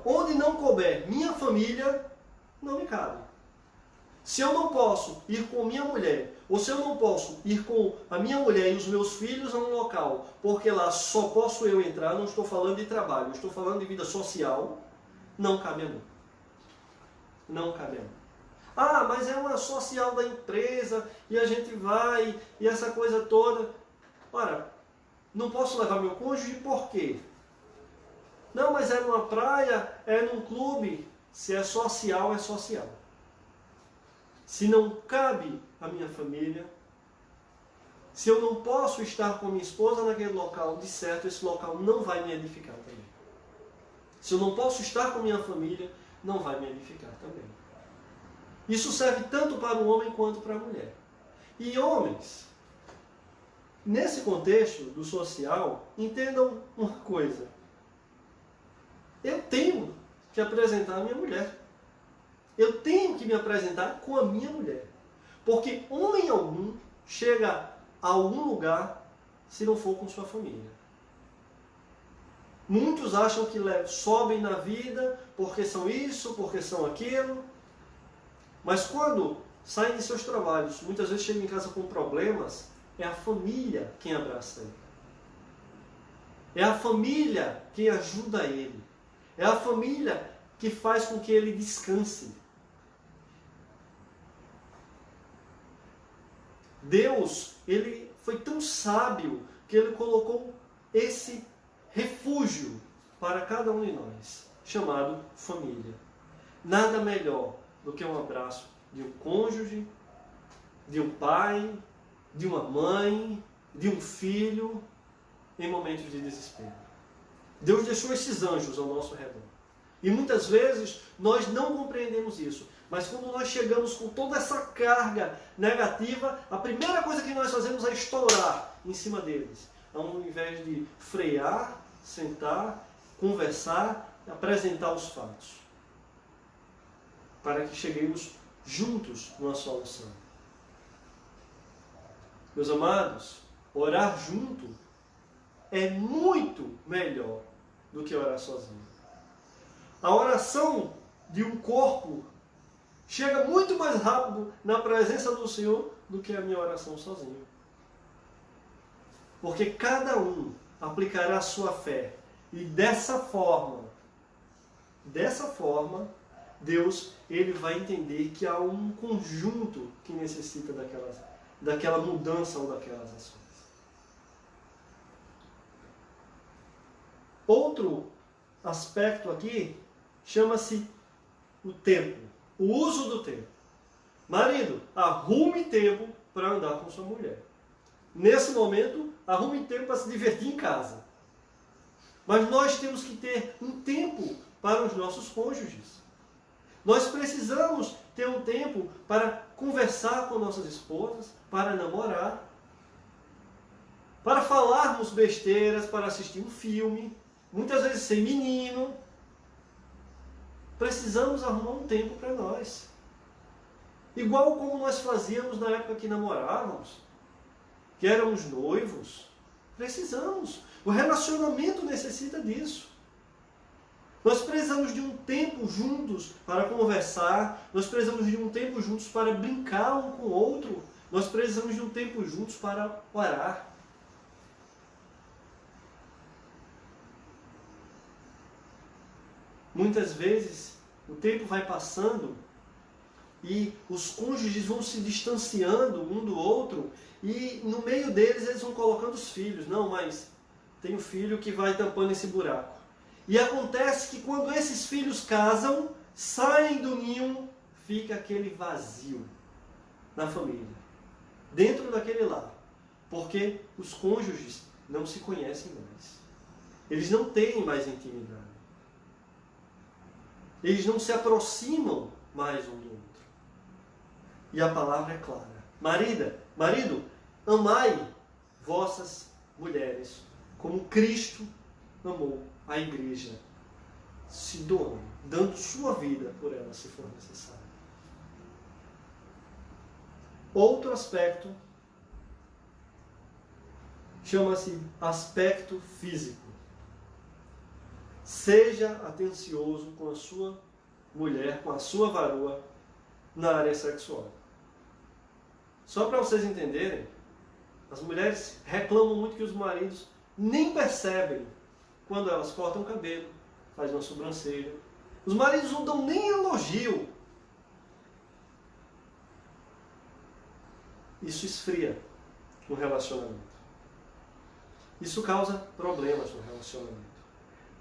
onde não couber minha família, não me cabe. Se eu não posso ir com minha mulher, ou se eu não posso ir com a minha mulher e os meus filhos a um local, porque lá só posso eu entrar, não estou falando de trabalho, estou falando de vida social, não cabe a mim. Não cabe a mim. Ah, mas é uma social da empresa, e a gente vai, e essa coisa toda. Ora, não posso levar meu cônjuge por quê? Não, mas é numa praia, é num clube. Se é social, é social. Se não cabe a minha família, se eu não posso estar com minha esposa naquele local, de certo, esse local não vai me edificar também. Se eu não posso estar com minha família, não vai me edificar também. Isso serve tanto para o homem quanto para a mulher. E homens, nesse contexto do social, entendam uma coisa. Eu tenho que apresentar a minha mulher. Eu tenho que me apresentar com a minha mulher. Porque homem algum chega a algum lugar se não for com sua família. Muitos acham que sobem na vida porque são isso, porque são aquilo. Mas quando saem de seus trabalhos, muitas vezes chegam em casa com problemas, é a família quem abraça ele. É a família quem ajuda ele. É a família que faz com que ele descanse. Deus, ele foi tão sábio que ele colocou esse refúgio para cada um de nós, chamado família. Nada melhor do que um abraço de um cônjuge, de um pai, de uma mãe, de um filho, em momentos de desespero. Deus deixou esses anjos ao nosso redor. E muitas vezes nós não compreendemos isso. Mas quando nós chegamos com toda essa carga negativa, a primeira coisa que nós fazemos é estourar em cima deles. Ao invés de frear, sentar, conversar, apresentar os fatos. Para que cheguemos juntos numa solução. Meus amados, orar junto é muito melhor do que orar sozinho. A oração de um corpo chega muito mais rápido na presença do Senhor do que a minha oração sozinho. Porque cada um aplicará a sua fé. E dessa forma, Deus, ele vai entender que há um conjunto que necessita daquela mudança ou daquelas ações. Outro aspecto aqui chama-se o tempo, o uso do tempo. Marido, arrume tempo para andar com sua mulher. Nesse momento, arrume tempo para se divertir em casa. Mas nós temos que ter um tempo para os nossos cônjuges. Nós precisamos ter um tempo para conversar com nossas esposas, para namorar, para falarmos besteiras, para assistir um filme, muitas vezes sem menino. Precisamos arrumar um tempo para nós. Igual como nós fazíamos na época que namorávamos, que éramos noivos. Precisamos. O relacionamento necessita disso. Nós precisamos de um tempo juntos para conversar, nós precisamos de um tempo juntos para brincar um com o outro, nós precisamos de um tempo juntos para orar. Muitas vezes o tempo vai passando e os cônjuges vão se distanciando um do outro e no meio deles eles vão colocando os filhos. Não, mas tem um filho que vai tampando esse buraco. E acontece que quando esses filhos casam, saem do ninho, fica aquele vazio na família, dentro daquele lar. Porque os cônjuges não se conhecem mais. Eles não têm mais intimidade. Eles não se aproximam mais um do outro. E a palavra é clara. Marido, amai vossas mulheres, como Cristo amou a igreja, se doando, dando sua vida por ela, se for necessário. Outro aspecto chama-se aspecto físico. Seja atencioso com a sua mulher, com a sua varoa na área sexual. Só para vocês entenderem, as mulheres reclamam muito que os maridos nem percebem quando elas cortam o cabelo, fazem uma sobrancelha. Os maridos não dão nem elogio. Isso esfria no relacionamento. Isso causa problemas no relacionamento.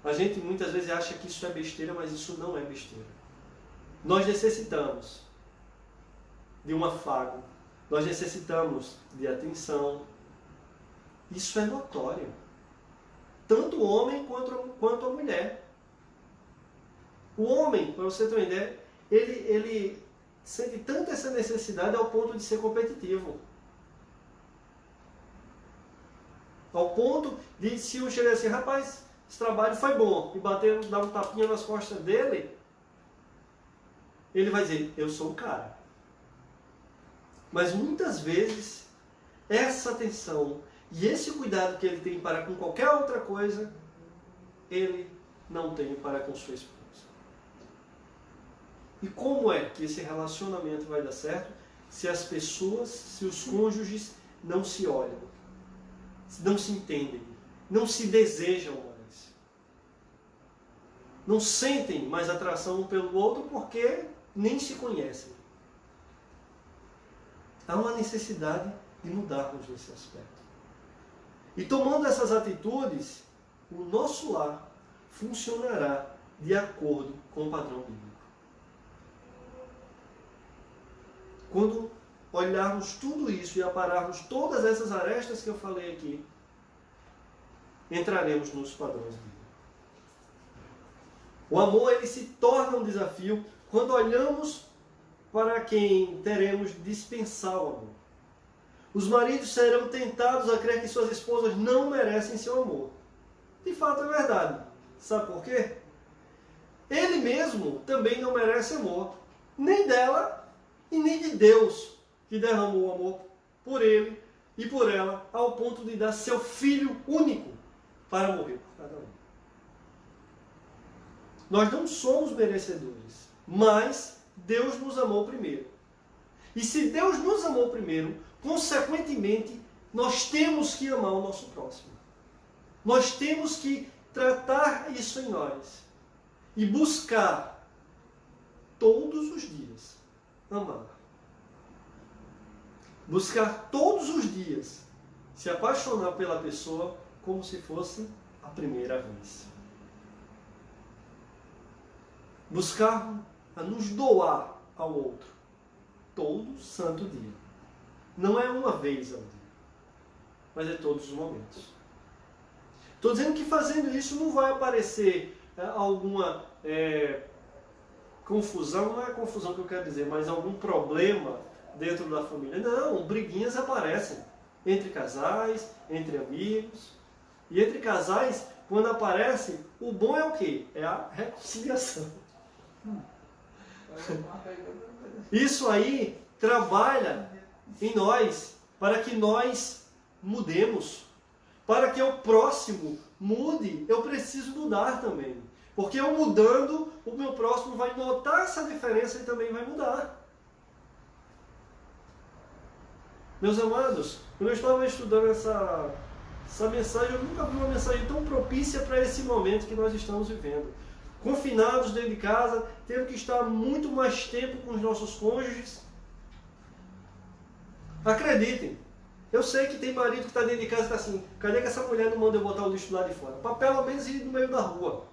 A gente muitas vezes acha que isso é besteira, mas isso não é besteira. Nós necessitamos de um afago. Nós necessitamos de atenção. Isso é notório. Tanto o homem quanto a mulher. O homem, para você ter uma ideia, ele sente tanto essa necessidade ao ponto de ser competitivo. Ao ponto de, se eu chegar assim, rapaz, esse trabalho foi bom, e dar um tapinha nas costas dele, ele vai dizer, eu sou o cara. Mas muitas vezes, essa atenção e esse cuidado que ele tem para com qualquer outra coisa, ele não tem para com sua esposa. E como é que esse relacionamento vai dar certo se as pessoas, se os cônjuges não se olham, não se entendem, não se desejam mais, não sentem mais atração um pelo outro porque nem se conhecem? Há uma necessidade de mudarmos nesse aspecto. E tomando essas atitudes, o nosso lar funcionará de acordo com o padrão bíblico. Quando olharmos tudo isso e apararmos todas essas arestas que eu falei aqui, entraremos nos padrões bíblicos. O amor, ele se torna um desafio quando olhamos para quem teremos de dispensar o amor. Os maridos serão tentados a crer que suas esposas não merecem seu amor. De fato é verdade. Sabe por quê? Ele mesmo também não merece amor. Nem dela e nem de Deus, que derramou o amor por ele e por ela, ao ponto de dar seu filho único para morrer por cada um. Nós não somos merecedores, mas Deus nos amou primeiro. E se Deus nos amou primeiro, consequentemente, nós temos que amar o nosso próximo. Nós temos que tratar isso em nós e buscar todos os dias amar. Buscar todos os dias se apaixonar pela pessoa como se fosse a primeira vez. Buscar a nos doar ao outro todo santo dia. Não é uma vez ao dia, mas é todos os momentos. Estou dizendo que fazendo isso não vai aparecer alguma confusão, não é confusão que eu quero dizer, mas algum problema dentro da família. Não, briguinhas aparecem entre casais, entre amigos. E entre casais, quando aparece, o bom é o quê? É a reconciliação. Isso aí trabalha em nós, para que nós mudemos. Para que o próximo mude, eu preciso mudar também. Porque eu mudando, o meu próximo vai notar essa diferença e também vai mudar. Meus amados, quando eu estava estudando essa mensagem, eu nunca vi uma mensagem tão propícia para esse momento que nós estamos vivendo. Confinados dentro de casa, tendo que estar muito mais tempo com os nossos cônjuges. Acreditem, eu sei que tem marido que está dentro de casa e está assim, cadê que essa mulher não manda eu botar o lixo lá de fora? Para pelo menos ir no meio da rua.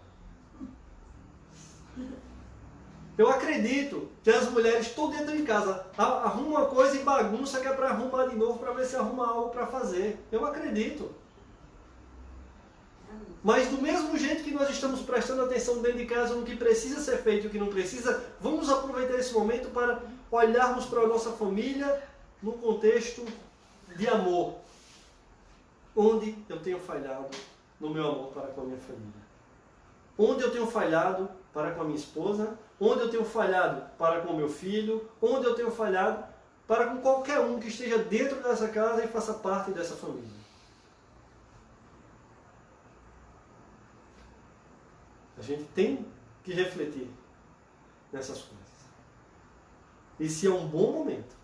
Eu acredito que as mulheres estão dentro de casa, arrumam uma coisa e bagunça que é para arrumar de novo, para ver se arruma algo para fazer. Eu acredito. Mas do mesmo jeito que nós estamos prestando atenção dentro de casa no que precisa ser feito e o que não precisa, vamos aproveitar esse momento para olharmos para a nossa família num contexto de amor. Onde eu tenho falhado no meu amor para com a minha família? Onde eu tenho falhado para com a minha esposa? Onde eu tenho falhado para com o meu filho? Onde eu tenho falhado para com qualquer um que esteja dentro dessa casa e faça parte dessa família? A gente tem que refletir nessas coisas. Esse é um bom momento.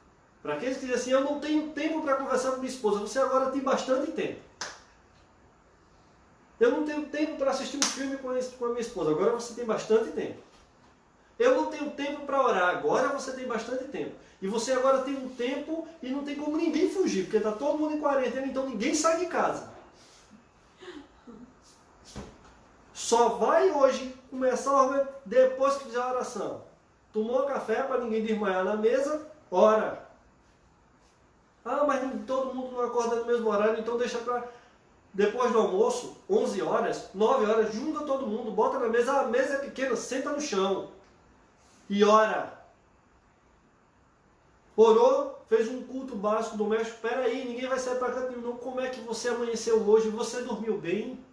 Para aqueles que dizem assim, eu não tenho tempo para conversar com minha esposa, você agora tem bastante tempo. Eu não tenho tempo para assistir um filme com a minha esposa, agora você tem bastante tempo. Eu não tenho tempo para orar, agora você tem bastante tempo. E você agora tem um tempo e não tem como ninguém fugir, porque está todo mundo em quarentena, então ninguém sai de casa. Só vai hoje começar a orar depois que fizer a oração. Tomou café para ninguém desmaiar na mesa, ora. Ah, mas todo mundo não acorda no mesmo horário, então deixa para depois do almoço, 11 horas, 9 horas, junta todo mundo, bota na mesa, a mesa é pequena, senta no chão e ora. Orou, fez um culto básico doméstico, espera aí, ninguém vai sair para canto nenhum, não. Como é que você amanheceu hoje? Você dormiu bem?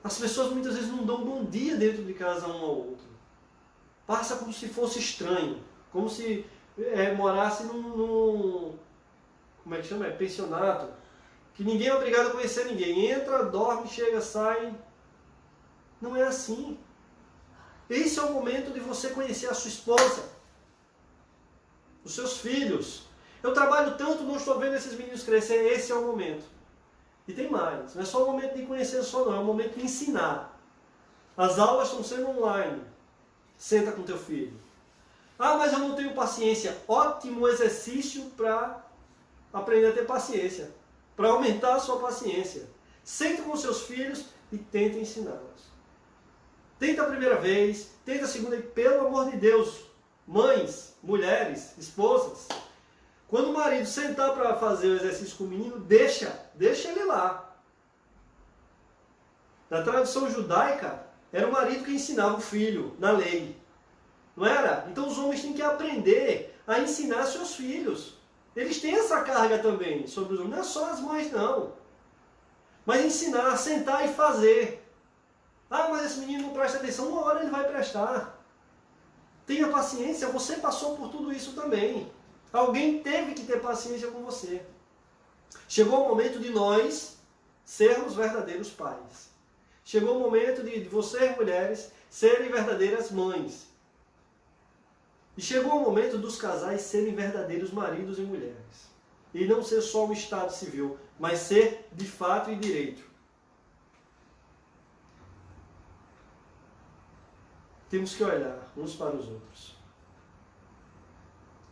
As pessoas muitas vezes não dão bom dia dentro de casa um ao outro. Passa como se fosse estranho, como se morasse num como é que chama? Pensionato. Que ninguém é obrigado a conhecer ninguém. Entra, dorme, chega, sai. Não é assim. Esse é o momento de você conhecer a sua esposa, os seus filhos. Eu trabalho tanto, não estou vendo esses meninos crescer. Esse é o momento. E tem mais. Não é só o momento de conhecer só não. É o momento de ensinar. As aulas estão sendo online. Senta com teu filho. Ah, mas eu não tenho paciência. Ótimo exercício para aprender a ter paciência, para aumentar a sua paciência. Senta com seus filhos e tenta ensiná-los. Tenta a primeira vez, tenta a segunda e, pelo amor de Deus, mães, mulheres, esposas, quando o marido sentar para fazer o exercício com o menino, deixa ele lá. Na tradição judaica, era o marido que ensinava o filho na lei. Não era? Então os homens têm que aprender a ensinar seus filhos. Eles têm essa carga também sobre os homens. Não é só as mães, não. Mas ensinar, sentar e fazer. Ah, mas esse menino não presta atenção. Uma hora ele vai prestar. Tenha paciência. Você passou por tudo isso também. Alguém teve que ter paciência com você. Chegou o momento de nós sermos verdadeiros pais. Chegou o momento de vocês, mulheres, serem verdadeiras mães. E chegou o momento dos casais serem verdadeiros maridos e mulheres. E não ser só o Estado civil, mas ser de fato e direito. Temos que olhar uns para os outros.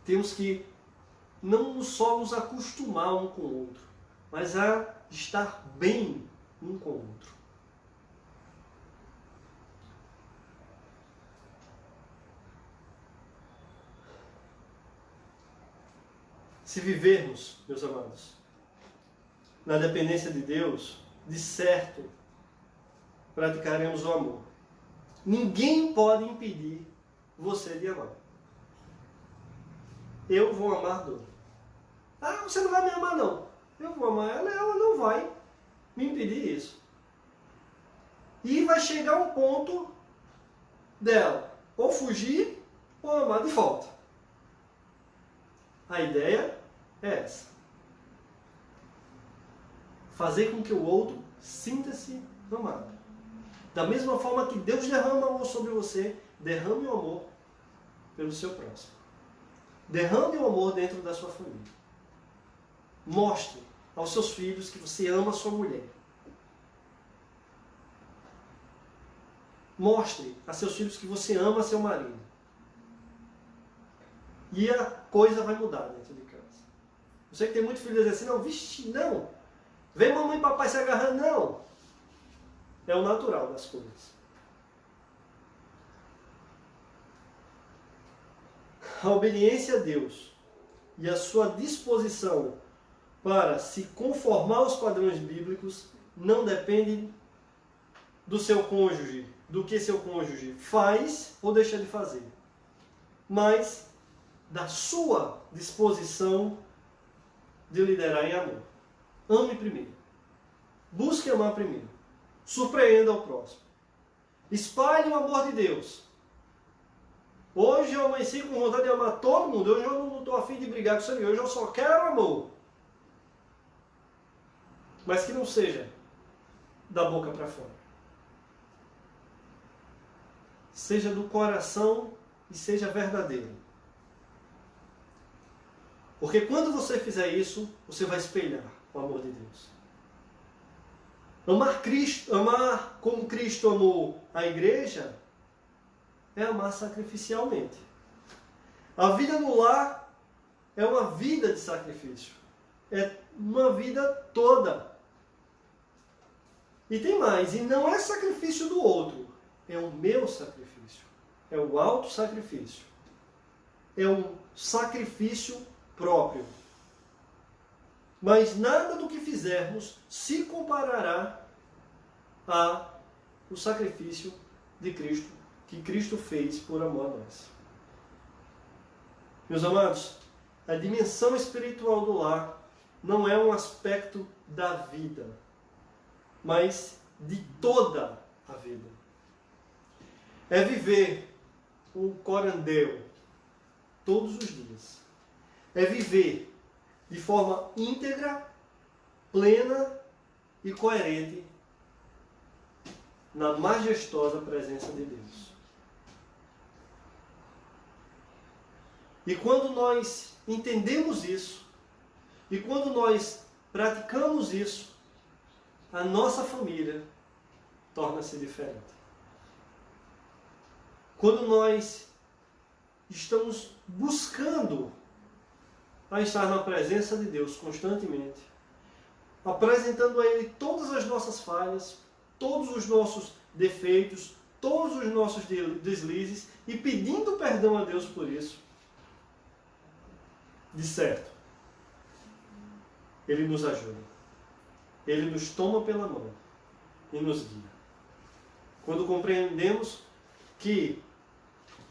Temos que não só nos acostumar um com o outro, mas a estar bem um com o outro. Se vivermos, meus amados, na dependência de Deus, de certo, praticaremos o amor. Ninguém pode impedir você de amar. Eu vou amar Dora. Ah, você não vai me amar não. Eu vou amar ela, ela não vai me impedir isso. E vai chegar um ponto dela ou fugir ou amar de volta. A ideia é essa. Fazer com que o outro sinta-se amado. Da mesma forma que Deus derrama amor sobre você, derrame o amor pelo seu próximo. Derrame o amor dentro da sua família. Mostre aos seus filhos que você ama a sua mulher. Mostre a seus filhos que você ama seu marido. E a coisa vai mudar dentro de casa. Eu sei que tem muitos filhos que dizem assim, não, vixe, não. Vem mamãe e papai se agarrando, não. É o natural das coisas. A obediência a Deus e a sua disposição para se conformar aos padrões bíblicos não depende do seu cônjuge, do que seu cônjuge faz ou deixa de fazer, mas da sua disposição de liderar em amor. Ame primeiro. Busque amar primeiro. Surpreenda o próximo. Espalhe o amor de Deus. Hoje eu amanheci com vontade de amar todo mundo. Hoje eu não estou a fim de brigar com isso aí. Hoje eu só quero amor. Mas que não seja da boca para fora. Seja do coração e seja verdadeiro. Porque quando você fizer isso, você vai espelhar o amor de Deus. Amar como Cristo amou a igreja é amar sacrificialmente. A vida no lar é uma vida de sacrifício. É uma vida toda. E tem mais, e não é sacrifício do outro, é o meu sacrifício. É o auto-sacrifício. É um sacrifício próprio. Mas nada do que fizermos se comparará ao sacrifício de Cristo, que Cristo fez por amor a nós. Meus amados, a dimensão espiritual do lar não é um aspecto da vida, mas de toda a vida. É viver o corandeu todos os dias. É viver de forma íntegra, plena e coerente na majestosa presença de Deus. E quando nós entendemos isso, e quando nós praticamos isso, a nossa família torna-se diferente. Quando nós estamos buscando a estar na presença de Deus constantemente, apresentando a Ele todas as nossas falhas, todos os nossos defeitos, todos os nossos deslizes e pedindo perdão a Deus por isso, de certo, Ele nos ajuda. Ele nos toma pela mão e nos guia. Quando compreendemos que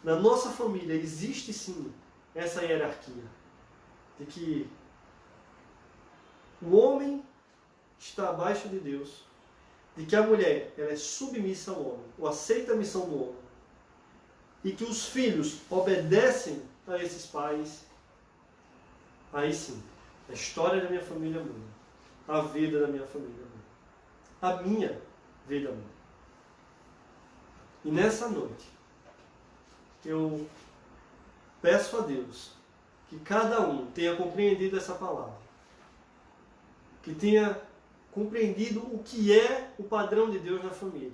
na nossa família existe sim essa hierarquia, de que o homem está abaixo de Deus, de que a mulher ela é submissa ao homem, ou aceita a missão do homem, e que os filhos obedecem a esses pais, aí sim, a história da minha família muda, a vida da minha família muda, a minha vida muda. E nessa noite, eu peço a Deus que cada um tenha compreendido essa palavra, que tenha compreendido o que é o padrão de Deus na família,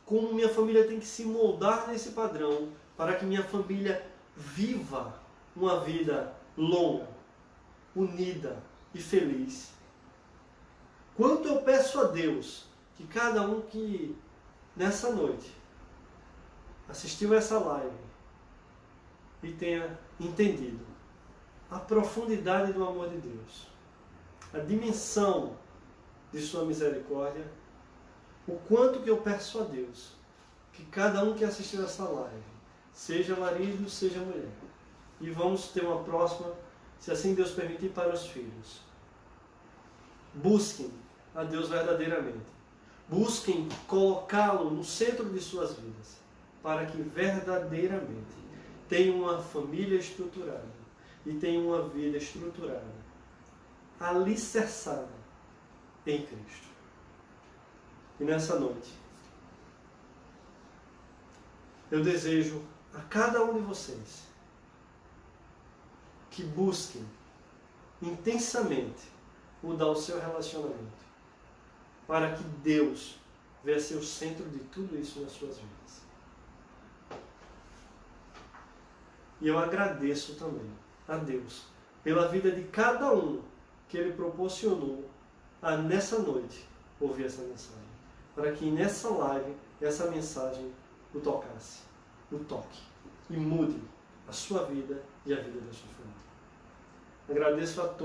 como minha família tem que se moldar nesse padrão para que minha família viva uma vida longa, unida e feliz. Quanto eu peço a Deus que cada um que nessa noite assistiu essa live e tenha entendido a profundidade do amor de Deus, a dimensão de sua misericórdia, o quanto que eu peço a Deus que cada um que assistir essa live, seja marido, seja mulher, e vamos ter uma próxima, se assim Deus permitir, para os filhos. Busquem a Deus verdadeiramente. Busquem colocá-lo no centro de suas vidas, para que verdadeiramente tenham uma família estruturada e tenham uma vida estruturada, alicerçada em Cristo. E nessa noite, eu desejo a cada um de vocês que busquem intensamente mudar o seu relacionamento, para que Deus venha ser o centro de tudo isso nas suas vidas. E eu agradeço também a Deus pela vida de cada um que Ele proporcionou a nessa noite ouvir essa mensagem, para que nessa live essa mensagem o tocasse, o toque e mude a sua vida e a vida da sua família. Agradeço a todos